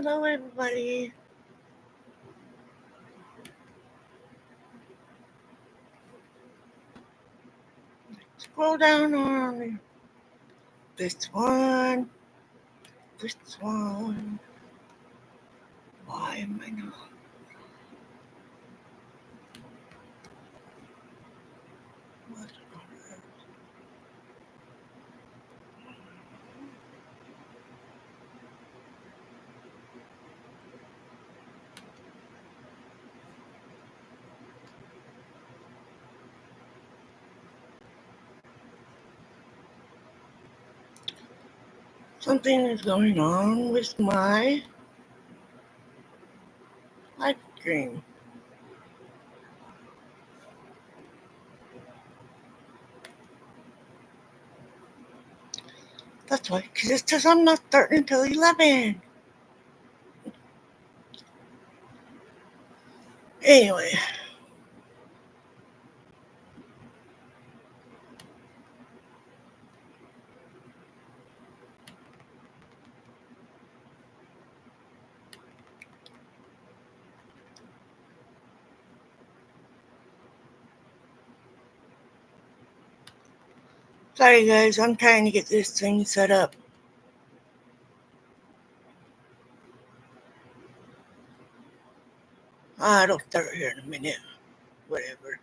Hello, everybody. Scroll down on this one. This one. Why am I not? What on earth? Something is going on with my live stream. That's why, because it says I'm not starting until 11. Anyway, sorry guys, I'm trying to get this thing set up. It'll start here in a minute. Whatever.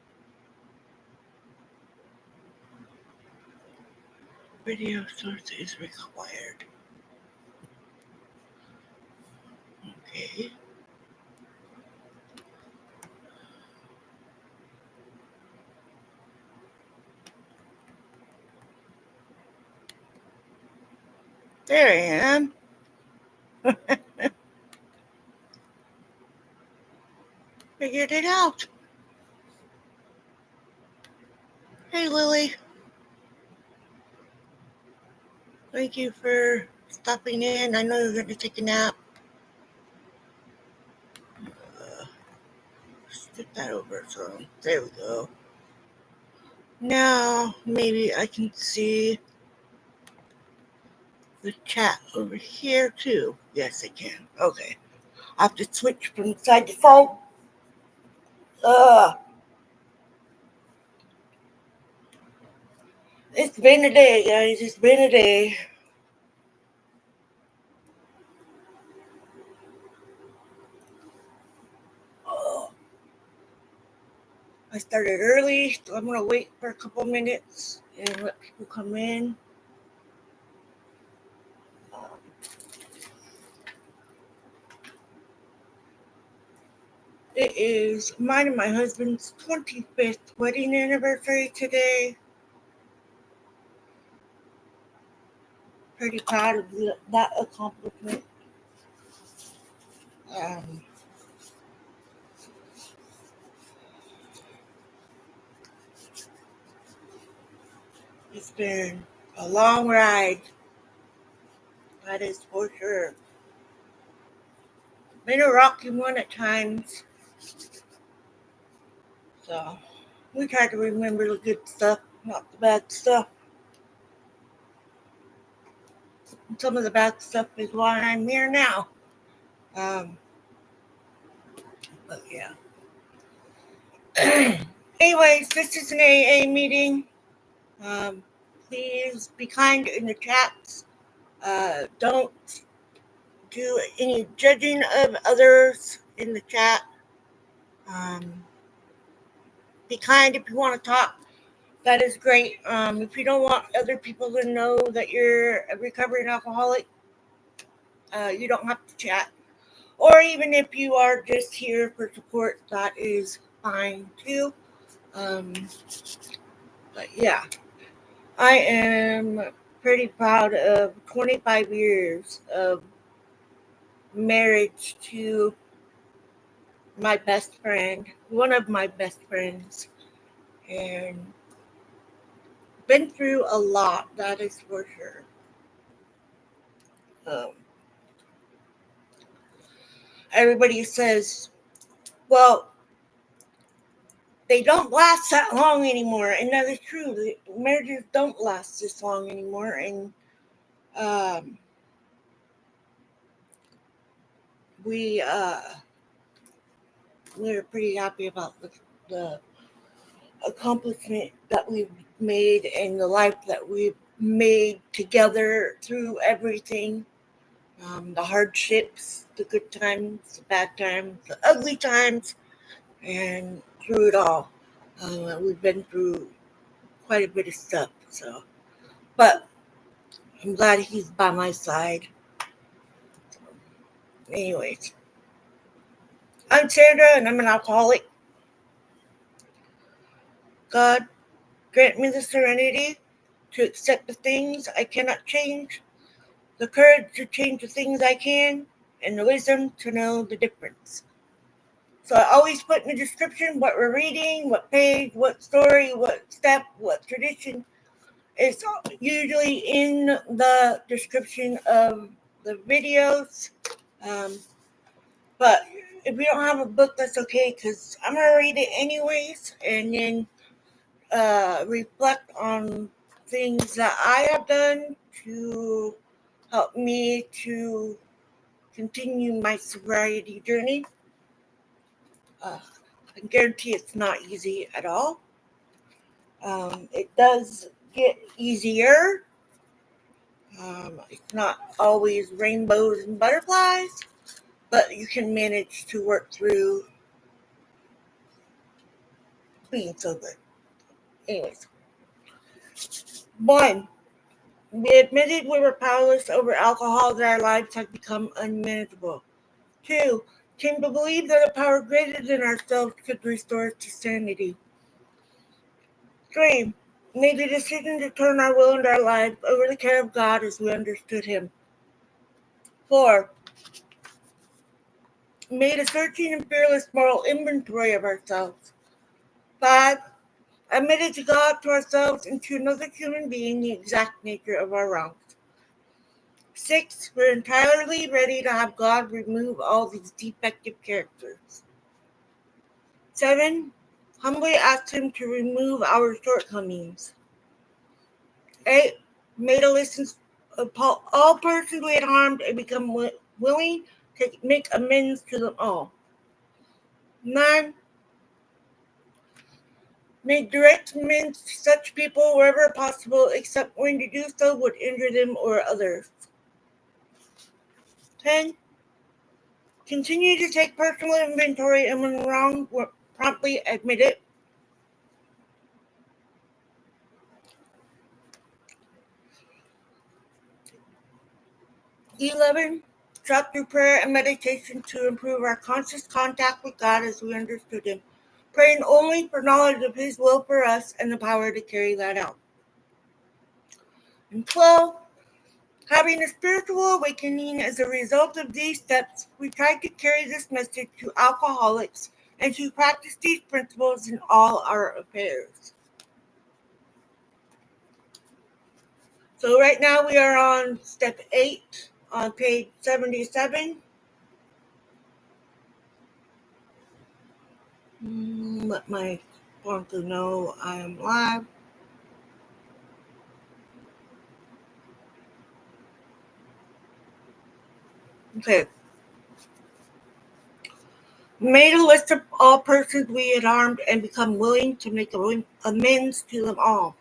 Video source is required. Okay. There I am. Figured it out. Hey, Lily. Thank you for stopping in. I know you're going to take a nap. Skip that over. So there we go. Now maybe I can see the chat over here too. Yes, I can. Okay. I have to switch from side to side. It's been a day, guys. It's been a day. I started early, so I'm going to wait for a couple minutes and let people come in. It is mine and my husband's 25th wedding anniversary today. Pretty proud of that accomplishment. It's been a long ride. That is for sure. Been a rocky one at times. So we try to remember the good stuff, not the bad stuff. And some of the bad stuff is why I'm here now. But yeah. Anyways, this is an AA meeting. Please be kind in the chats. Don't do any judging of others in the chat. Be kind if you want to talk. That is great. If you don't want other people to know that you're a recovering alcoholic, you don't have to chat. Or even if you are just here for support, that is fine too. But yeah, I am pretty proud of 25 years of marriage to my best friend, one of my best friends, and been through a lot, that is for sure. Everybody says, well, they don't last that long anymore, and that is true. Marriages don't last this long anymore, and we're pretty happy about the accomplishment that we've made and the life that we've made together through everything. The hardships, the good times, the bad times, the ugly times, and through it all. We've been through quite a bit of stuff. So, but I'm glad he's by my side. Anyways, I'm Sandra, and I'm an alcoholic. God, grant me the serenity to accept the things I cannot change, the courage to change the things I can, and the wisdom to know the difference. So I always put in the description what we're reading, what page, what story, what step, what tradition. It's usually in the description of the videos. But if you don't have a book, that's okay, because I'm going to read it anyways and then reflect on things that I have done to help me to continue my sobriety journey. I guarantee it's not easy at all. It does get easier. It's not always rainbows and butterflies, but you can manage to work through being sober. Anyways, 1. We admitted we were powerless over alcohol, that our lives had become unmanageable. 2. Came to believe that a power greater than ourselves could restore us to sanity. 3. Made the decision to turn our will and our life over the care of God as we understood Him. 4. Made a searching and fearless moral inventory of ourselves. 5. Admitted to God, to ourselves, and to another human being the exact nature of our wrongs. 6. We're entirely ready to have God remove all these defective characters. 7. Humbly asked Him to remove our shortcomings. 8. Made a list of all persons we had harmed and become willing to make amends to them all. 9. Made direct amends to such people wherever possible, except when to do so would injure them or others. 10. Continue to take personal inventory and when wrong, promptly admit it. 11. Sought through prayer and meditation to improve our conscious contact with God as we understood Him, praying only for knowledge of His will for us and the power to carry that out. And 12. Having a spiritual awakening as a result of these steps, we tried to carry this message to alcoholics and to practice these principles in all our affairs. So right now we are on step 8 on page 77. Let my sponsor know I am live. Okay. Made a list of all persons we had harmed and become willing to make amends to them all.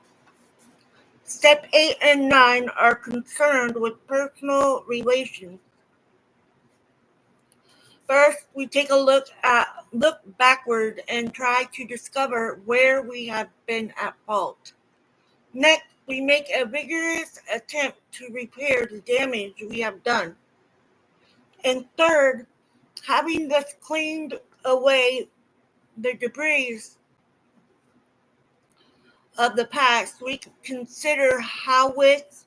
Step 8 and 9 are concerned with personal relations. First, we take a look backward and try to discover where we have been at fault. Next, we make a vigorous attempt to repair the damage we have done. And third, having thus cleaned away the debris of the past, we consider how with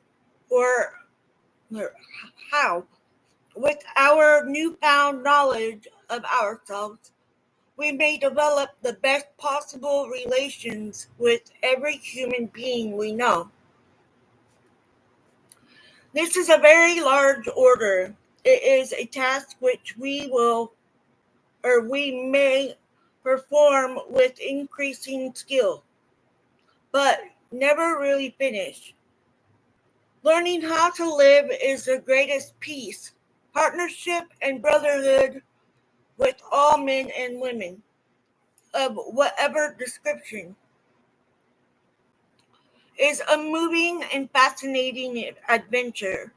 our newfound knowledge of ourselves, we may develop the best possible relations with every human being we know. This is a very large order. It is a task which we may perform with increasing skill, but never really finish. Learning how to live is the greatest peace partnership, and brotherhood with all men and women of whatever description is a moving and fascinating adventure.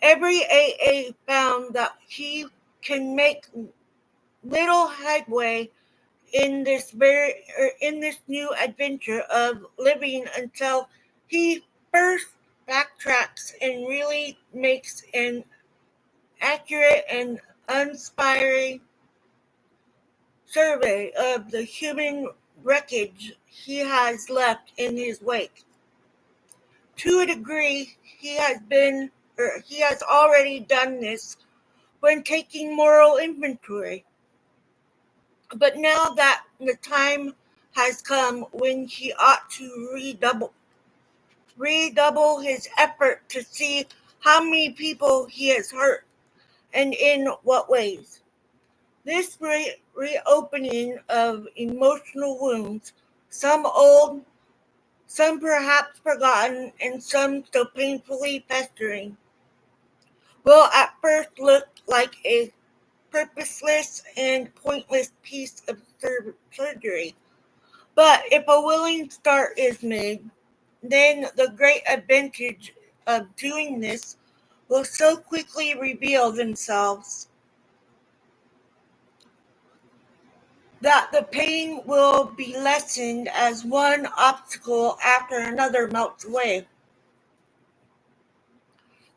Every AA found that he can make little headway in this new adventure of living until he first backtracks and really makes an accurate and uninspiring survey of the human wreckage he has left in his wake. To a degree, he has already done this when taking moral inventory. But now that the time has come when he ought to redouble his effort to see how many people he has hurt and in what ways. This reopening of emotional wounds, some old, some perhaps forgotten, and some still painfully festering, will at first look like a purposeless and pointless piece of surgery. But if a willing start is made, then the great advantage of doing this will so quickly reveal themselves that the pain will be lessened as one obstacle after another melts away.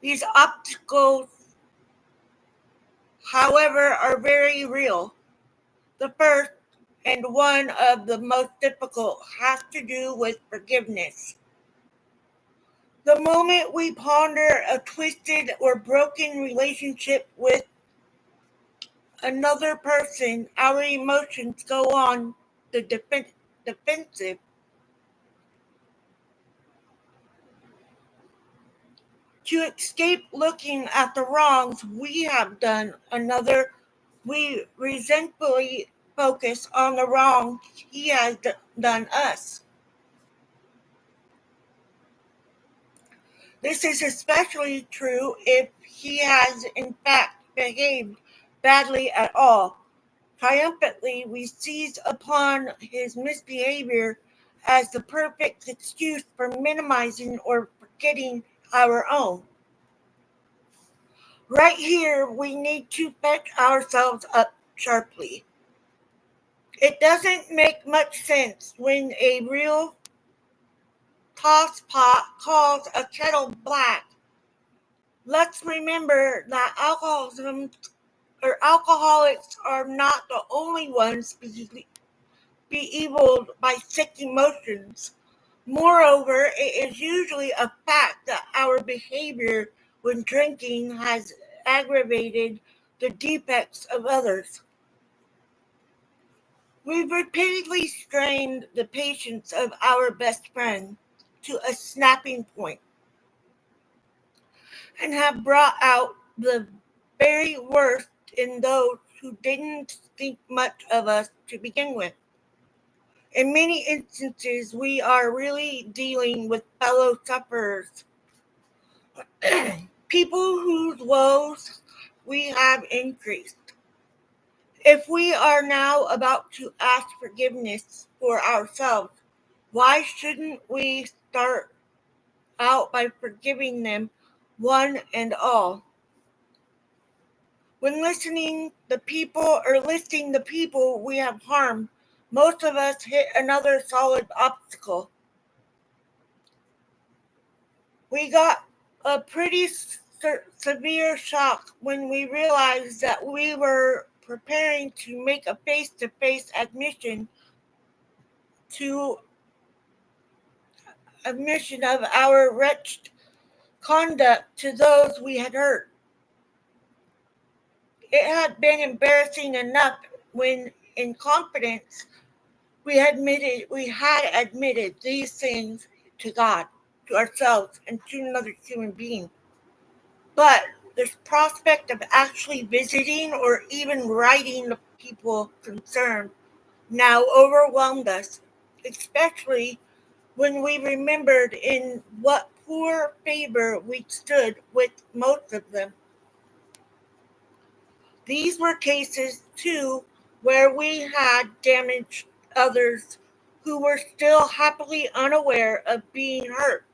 These obstacles, however, are very real. The first, and one of the most difficult, has to do with forgiveness. The moment we ponder a twisted or broken relationship with another person, our emotions go on the defensive. To escape looking at the wrongs we have done another, we resentfully focus on the wrong he has done us. This is especially true if he has in fact behaved badly at all. Triumphantly, we seize upon his misbehavior as the perfect excuse for minimizing or forgetting our own. Right here, we need to pick ourselves up sharply. It doesn't make much sense when a real tosspot calls a kettle black. Let's remember that alcoholics are not the only ones befuddled by sick emotions. Moreover, it is usually a fact that our behavior when drinking has aggravated the defects of others. We've repeatedly strained the patience of our best friend to a snapping point and have brought out the very worst in those who didn't think much of us to begin with. In many instances, we are really dealing with fellow sufferers, people whose woes we have increased. If we are now about to ask forgiveness for ourselves, why shouldn't we start out by forgiving them one and all? When listing the people we have harmed, most of us hit another solid obstacle. We got a pretty severe shock when we realized that we were preparing to make a face-to-face admission of our wretched conduct to those we had hurt. It had been embarrassing enough when, in confidence, we had admitted these things to God, to ourselves, and to another human being. But the prospect of actually visiting or even writing the people concerned now overwhelmed us, especially when we remembered in what poor favor we stood with most of them. These were cases, too, where we had damaged others who were still happily unaware of being hurt.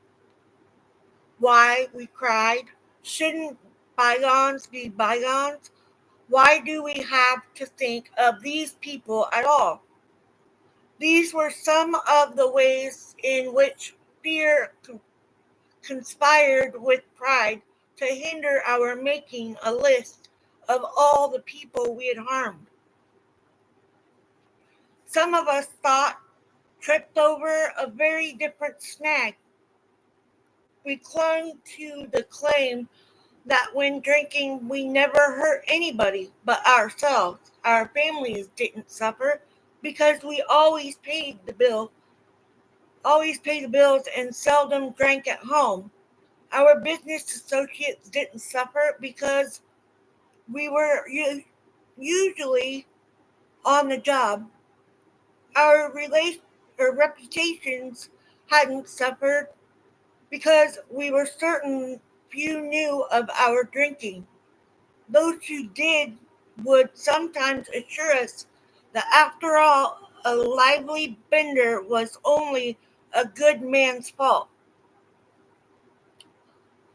Why, we cried, shouldn't bygones be bygones? Why do we have to think of these people at all? These were some of the ways in which fear conspired with pride to hinder our making a list of all the people we had harmed. Some of us thought tripped over a very different snag. We clung to the claim that when drinking we never hurt anybody but ourselves. Our families didn't suffer because we always paid the bills and seldom drank at home. Our business associates didn't suffer because we were usually on the job. Our reputations hadn't suffered because we were certain few knew of our drinking. Those who did would sometimes assure us that after all, a lively bender was only a good man's fault.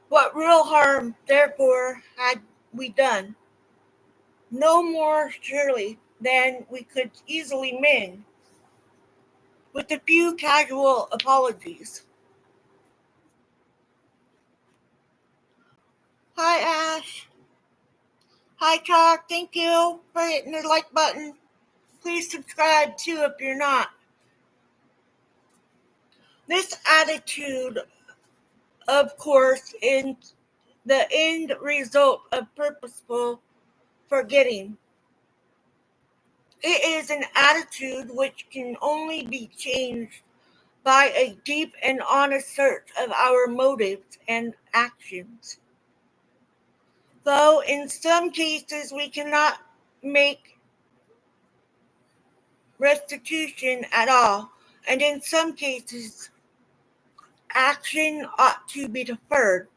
What real harm, therefore, had we done? No more, surely, than we could easily mend, with a few casual apologies. Hi, Ash. Hi, Chuck. Thank you for hitting the like button. Please subscribe, too, if you're not. This attitude, of course, is the end result of purposeful forgetting. It is an attitude which can only be changed by a deep and honest search of our motives and actions. Though in some cases we cannot make restitution at all, and in some cases action ought to be deferred,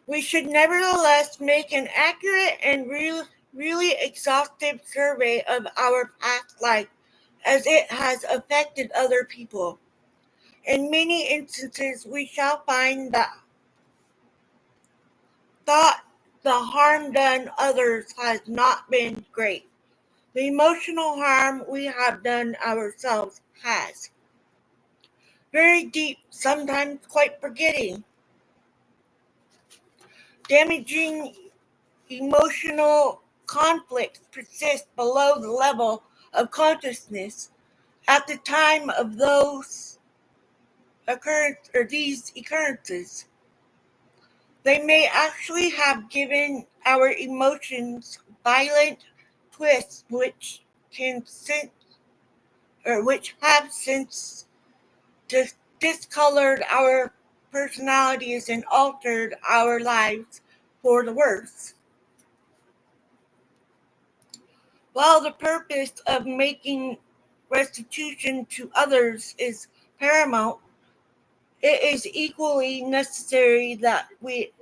we should nevertheless make an accurate and really exhaustive survey of our past life as it has affected other people. In many instances, we shall find that the harm done others has not been great. The emotional harm we have done ourselves has. Very deep, sometimes quite forgetting. Damaging emotional conflicts persist below the level of consciousness at the time of these occurrences. They may actually have given our emotions violent twists which have since discolored our personalities and altered our lives for the worse. While the purpose of making restitution to others is paramount, it is equally necessary that we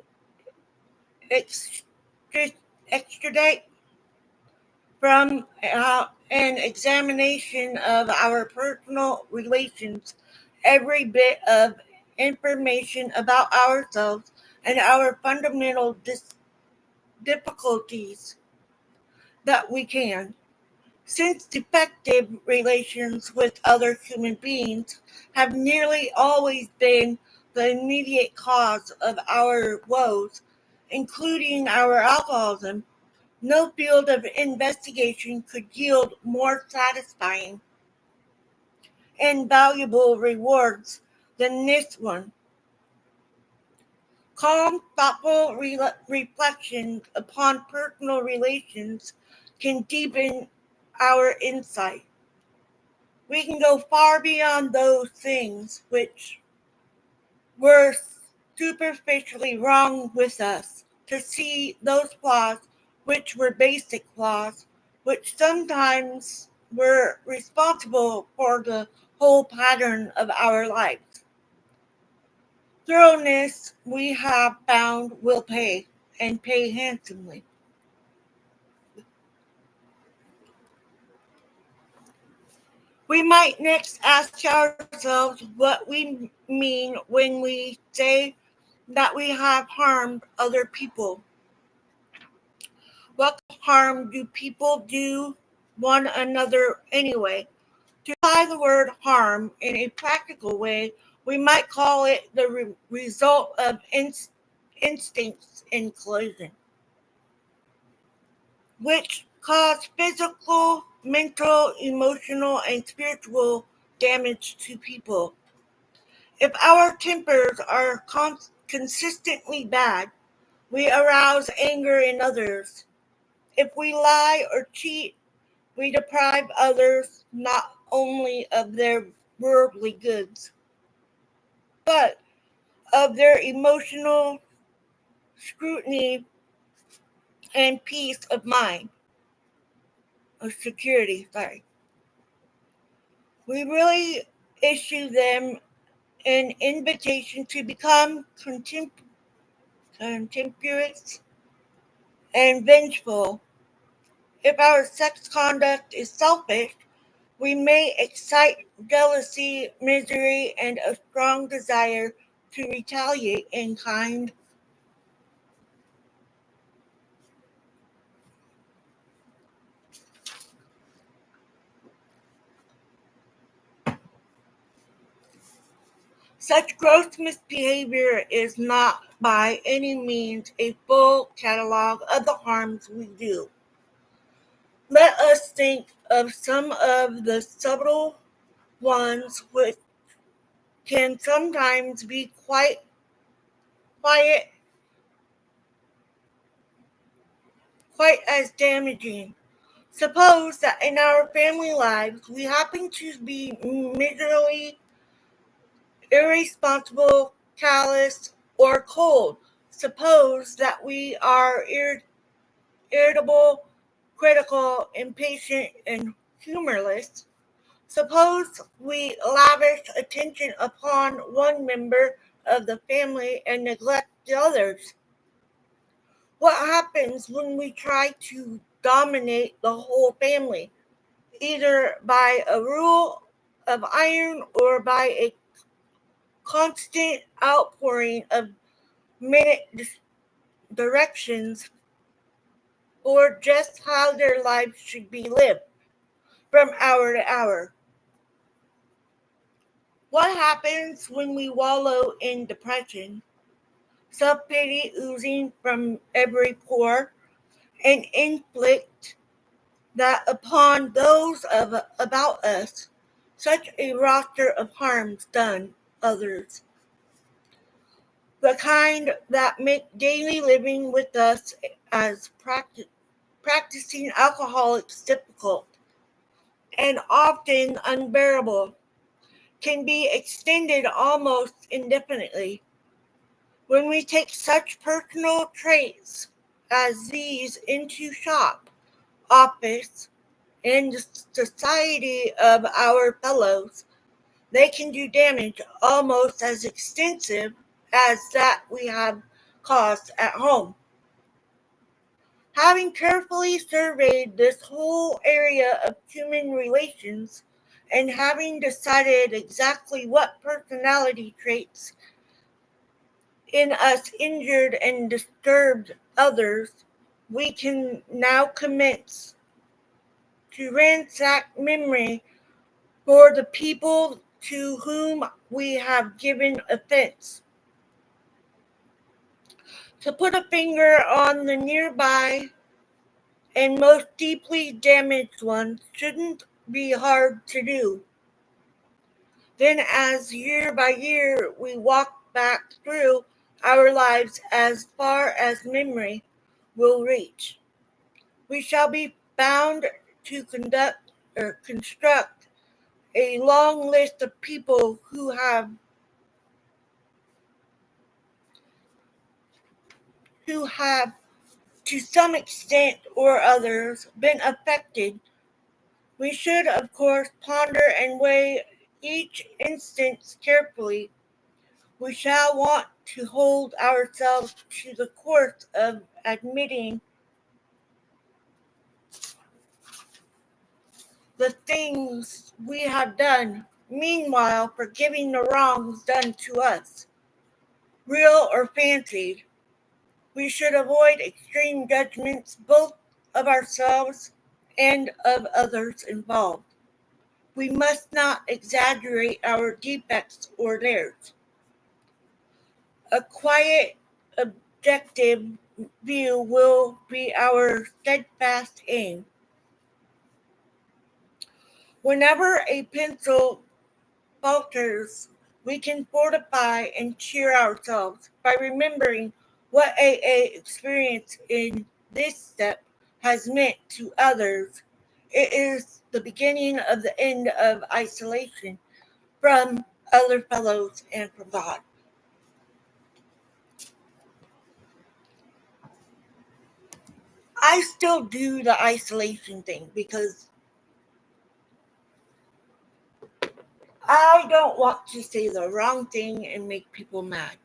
extradite from an examination of our personal relations every bit of information about ourselves and our fundamental difficulties that we can. Since defective relations with other human beings have nearly always been the immediate cause of our woes, including our alcoholism, no field of investigation could yield more satisfying and valuable rewards than this one. Calm, thoughtful reflection upon personal relations can deepen our insight. We can go far beyond those things which were superficially wrong with us to see those flaws which were basic flaws, which sometimes were responsible for the whole pattern of our lives. Thoroughness, we have found, will pay, and pay handsomely. We might next ask ourselves what we mean when we say that we have harmed other people. What harm do people do one another anyway? To apply the word harm in a practical way, we might call it the result of instincts in collision, which cause physical, mental, emotional, and spiritual damage to people. If our tempers are consistently bad, we arouse anger in others. If we lie or cheat, we deprive others not only of their worldly goods, but of their emotional scrutiny and peace of mind, or security, sorry. We really issue them an invitation to become contemptuous and vengeful. If our sex conduct is selfish, we may excite jealousy, misery, and a strong desire to retaliate in kind. Such gross misbehavior is not by any means a full catalog of the harms we do. Let us think of some of the subtle ones which can sometimes be quiet, quite as damaging. Suppose that in our family lives we happen to be miserably irresponsible, callous, or cold. Suppose that we are irritable, critical, impatient, and humorless. Suppose we lavish attention upon one member of the family and neglect the others. What happens when we try to dominate the whole family, either by a rule of iron or by a constant outpouring of minute directions or just how their lives should be lived from hour to hour? What happens when we wallow in depression, self pity oozing from every pore, and inflict that upon those about us such a roster of harms done others, the kind that make daily living with us as practicing alcoholics difficult and often unbearable, can be extended almost indefinitely. When we take such personal traits as these into shop, office, and the society of our fellows, they can do damage almost as extensive as that we have caused at home. Having carefully surveyed this whole area of human relations and having decided exactly what personality traits in us injured and disturbed others, we can now commence to ransack memory for the people to whom we have given offense. To put a finger on the nearby and most deeply damaged ones shouldn't be hard to do. Then, as year by year we walk back through our lives as far as memory will reach, we shall be bound to construct a long list of people who have to some extent or others been affected. We should, of course, ponder and weigh each instance carefully. We shall want to hold ourselves to the course of admitting the things we have done, meanwhile forgiving the wrongs done to us, real or fancied. We should avoid extreme judgments both of ourselves and of others involved. We must not exaggerate our defects or theirs. A quiet, objective view will be our steadfast aim. Whenever a pencil falters, we can fortify and cheer ourselves by remembering what AA experience in this step has meant to others. It is the beginning of the end of isolation from other fellows and from God. I still do the isolation thing because I don't want to say the wrong thing and make people mad.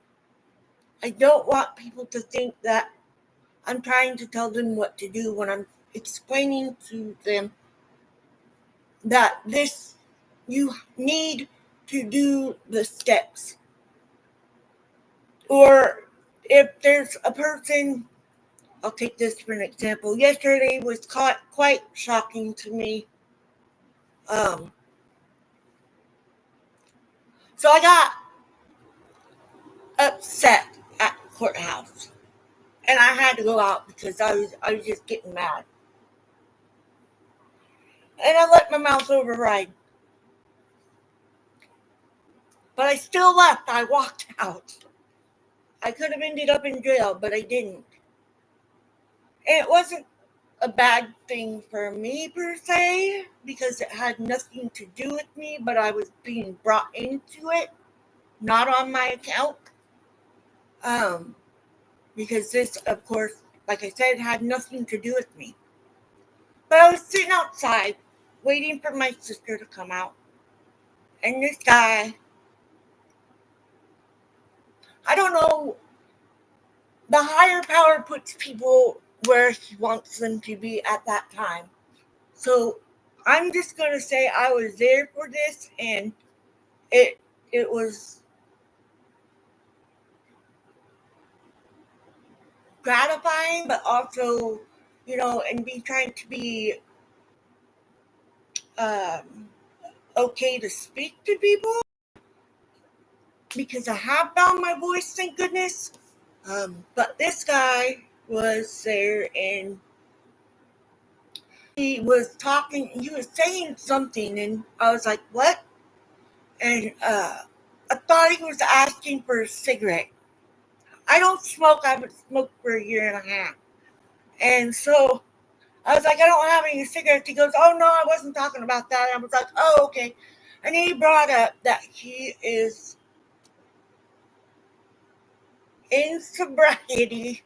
I don't want people to think that I'm trying to tell them what to do when I'm explaining to them that you need to do the steps. Or if there's a person, I'll take this for an example. Yesterday was quite shocking to me. So I got upset at the courthouse, and I had to go out because I was just getting mad, and I let my mouth override. But I still left. I walked out. I could have ended up in jail, but I didn't. And it wasn't a bad thing for me per se, because it had nothing to do with me, but I was being brought into it, not on my account. Because this, of course, like I said, had nothing to do with me. But I was sitting outside waiting for my sister to come out. And this guy, I don't know, the higher power puts people where he wants them to be at that time. So I'm just going to say I was there for this, and it was gratifying, but also, and be trying to be okay to speak to people because I have found my voice, thank goodness. But this guy was there, and he was talking, he was saying something, and I was like, what? And I thought he was asking for a cigarette. I don't smoke. I haven't smoked for a year and a half. And so I was like, I don't have any cigarettes. He goes, oh, no, I wasn't talking about that. And I was like, oh, okay. And he brought up that he is in sobriety.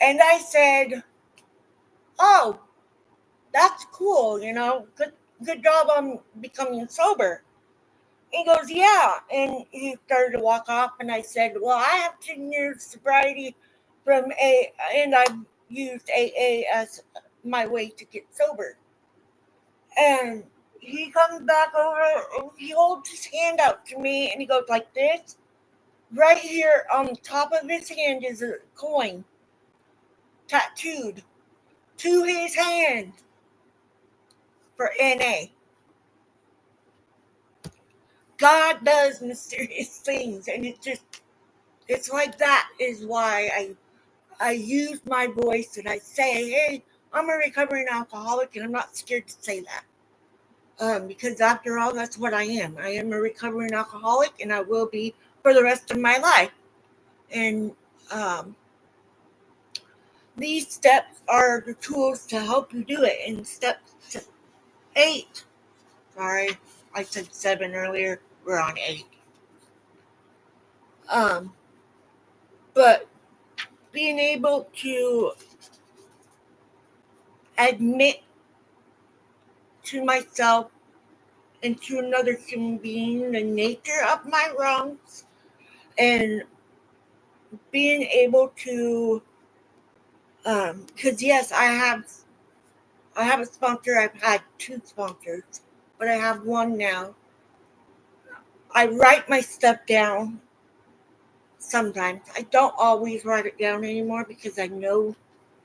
And I said, oh, that's cool. Good job on becoming sober. He goes, yeah. And he started to walk off. And I said, well, I have 10 years sobriety from and I've used AA as my way to get sober. And he comes back over and he holds his hand out to me and he goes like this. Right here on the top of his hand is a coin tattooed to his hand for NA. God does mysterious things, and it's like that is why I use my voice and I say, hey, I'm a recovering alcoholic, and I'm not scared to say that. Because after all, that's what I am. I am a recovering alcoholic, and I will be for the rest of my life. And these steps are the tools to help you do it. And step 8, sorry, I said 7 earlier, we're on 8. But being able to admit to myself and to another human being the nature of my wrongs, and being able to, because yes, I have I have a sponsor. I've had 2 sponsors, but I have 1 now. I write my stuff down sometimes. I don't always write it down anymore because I know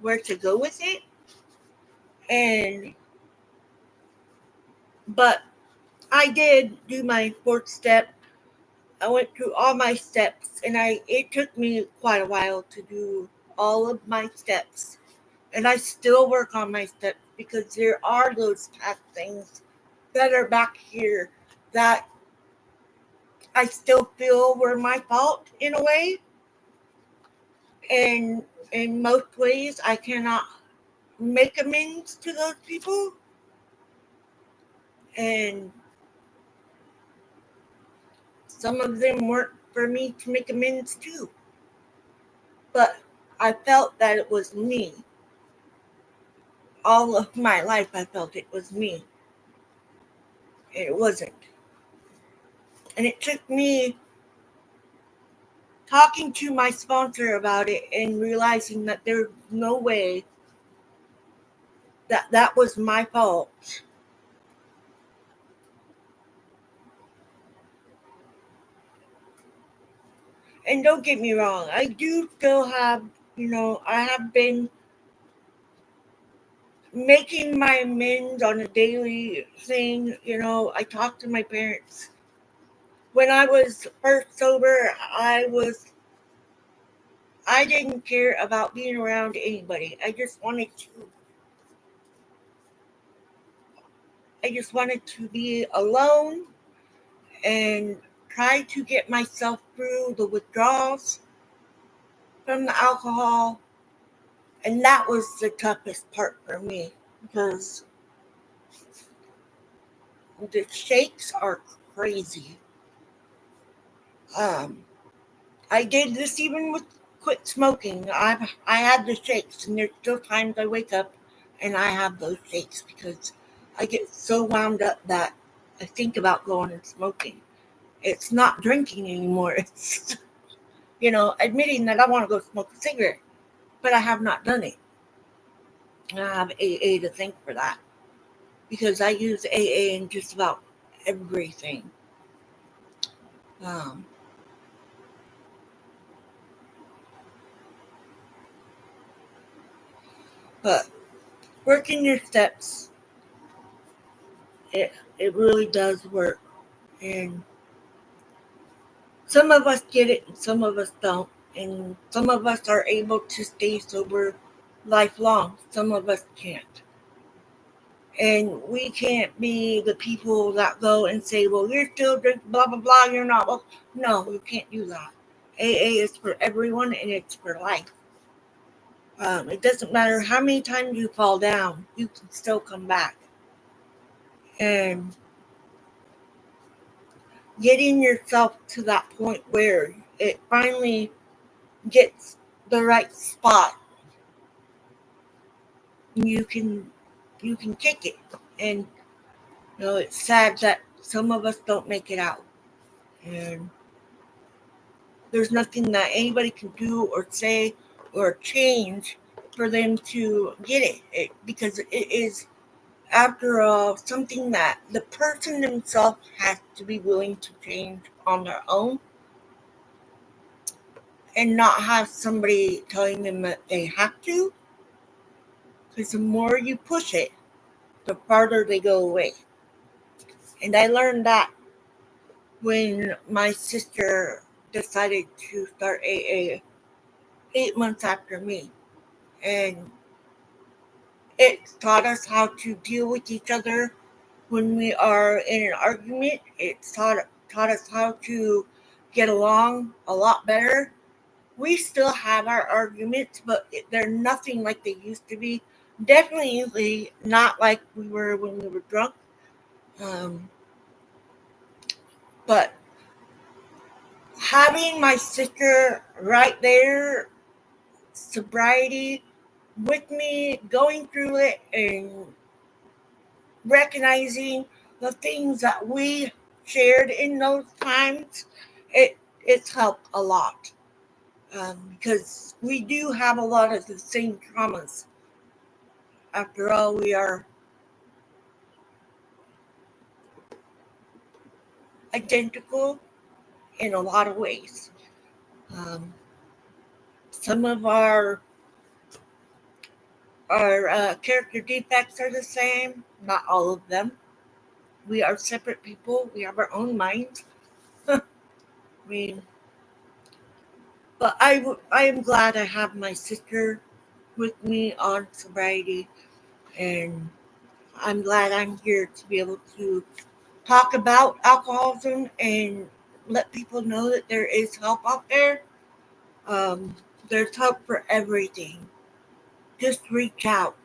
where to go with it. And but I did do my 4th step. I went through all my steps, and it took me quite a while to do all of my steps. And I still work on my steps because there are those past things that are back here that I still feel were my fault in a way. And in most ways, I cannot make amends to those people. And some of them weren't for me to make amends to. But I felt that it was me. All of my life, I felt it was me. And it wasn't. And it took me talking to my sponsor about it and realizing that there's no way that that was my fault. And don't get me wrong, I do still have, I have been making my amends on a daily thing. I talk to my parents. When I was first sober, I didn't care about being around anybody. I just wanted to be alone and try to get myself through the withdrawals from the alcohol. And that was the toughest part for me because the shakes are crazy. Um, I did this even with quit smoking. I had the shakes, and there's still times I wake up and I have those shakes because I get so wound up that I think about going and smoking. It's not drinking anymore. It's admitting that I want to go smoke a cigarette, but I have not done it. And I have AA to thank for that because I use AA in just about everything. Um, but working your steps, it really does work. And some of us get it and some of us don't. And some of us are able to stay sober lifelong. Some of us can't. And we can't be the people that go and say, well, you're still drinking, blah, blah, blah, you're not. Well, no, you can't do that. AA is for everyone and it's for life. It doesn't matter how many times you fall down, you can still come back. And getting yourself to that point where it finally gets the right spot, you can kick it. And it's sad that some of us don't make it out. And there's nothing that anybody can do or say or change for them to get it because it is, after all, something that the person themselves has to be willing to change on their own and not have somebody telling them that they have to, because the more you push it, the farther they go away. And I learned that when my sister decided to start AA 8 months after me. And it taught us how to deal with each other when we are in an argument. It taught us how to get along a lot better. We still have our arguments, but they're nothing like they used to be. Definitely not like we were when we were drunk. Um, but having my sister right there, sobriety, with me, going through it and recognizing the things that we shared in those times, it's helped a lot. Because we do have a lot of the same traumas. After all, we are identical in a lot of ways. Some of our character defects are the same, not all of them. We are separate people. We have our own minds. I mean, but I am glad I have my sister with me on sobriety, and I'm glad I'm here to be able to talk about alcoholism and let people know that there is help out there. There's help for everything. Just reach out.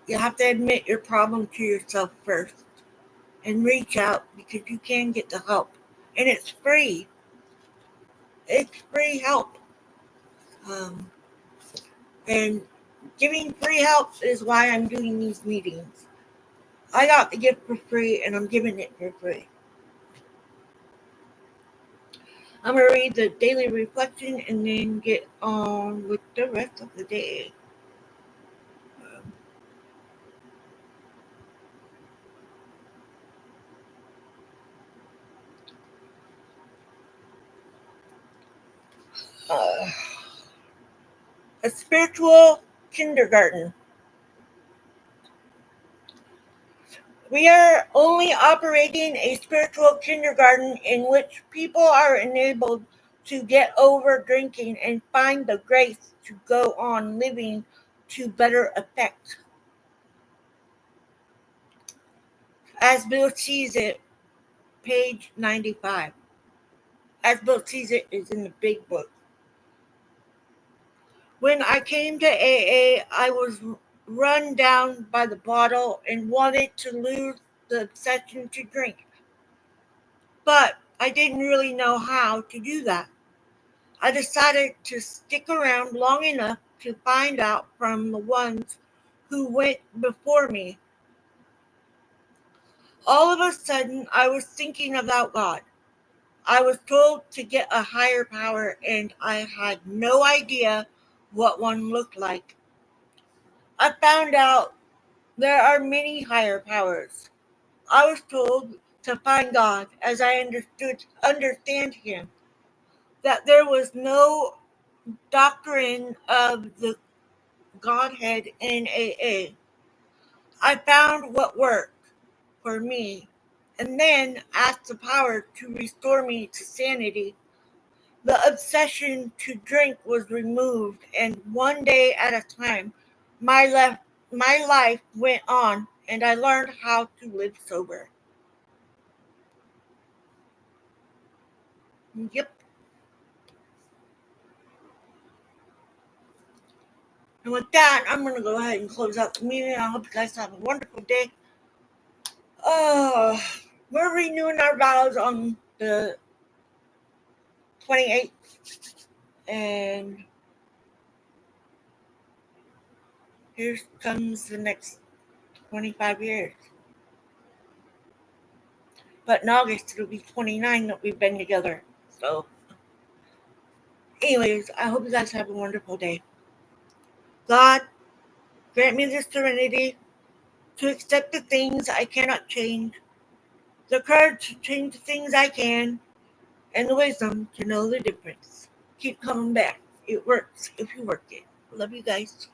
You have to admit your problem to yourself first and reach out because you can get the help. And it's free. It's free help. Um, and giving free help is why I'm doing these meetings. I got the gift for free and I'm giving it for free. I'm going to read the daily reflection and then get on with the rest of the day. A spiritual kindergarten. We are only operating a spiritual kindergarten in which people are enabled to get over drinking and find the grace to go on living to better effect. As Bill sees it, page 95. As Bill sees it is in the big book. When I came to AA, I was run down by the bottle and wanted to lose the obsession to drink. But I didn't really know how to do that. I decided to stick around long enough to find out from the ones who went before me. All of a sudden, I was thinking about God. I was told to get a higher power, and I had no idea what one looked like. I found out there are many higher powers. I was told to find God as I understand Him, that there was no doctrine of the Godhead in AA. I found what worked for me and then asked the power to restore me to sanity. The obsession to drink was removed, and one day at a time, my life went on, and I learned how to live sober. Yep. And with that, I'm going to go ahead and close out the meeting. I hope you guys have a wonderful day. We're renewing our vows on the 28th. And here comes the next 25 years. But in August, it'll be 29 that we've been together. So, anyways, I hope you guys have a wonderful day. God, grant me the serenity to accept the things I cannot change, the courage to change the things I can, and the wisdom to know the difference. Keep coming back. It works if you work it. Love you guys.